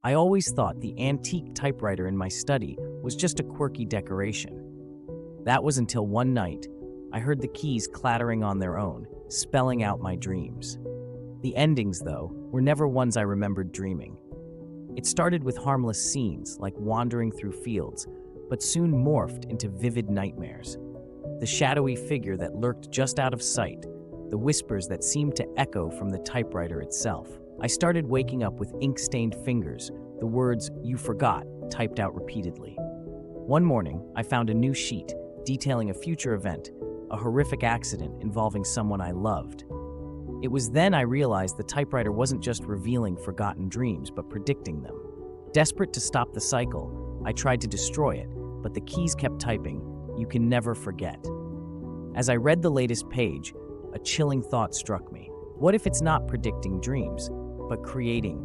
I always thought the antique typewriter in my study was just a quirky decoration. That was until one night, I heard the keys clattering on their own, spelling out my dreams. The endings, though, were never ones I remembered dreaming. It started with harmless scenes, like wandering through fields, but soon morphed into vivid nightmares. The shadowy figure that lurked just out of sight, the whispers that seemed to echo from the typewriter itself. I started waking up with ink-stained fingers, the words, "You forgot," typed out repeatedly. One morning, I found a new sheet detailing a future event, a horrific accident involving someone I loved. It was then I realized the typewriter wasn't just revealing forgotten dreams, but predicting them. Desperate to stop the cycle, I tried to destroy it, but the keys kept typing, "You can never forget." As I read the latest page, a chilling thought struck me. What if it's not predicting dreams, but creating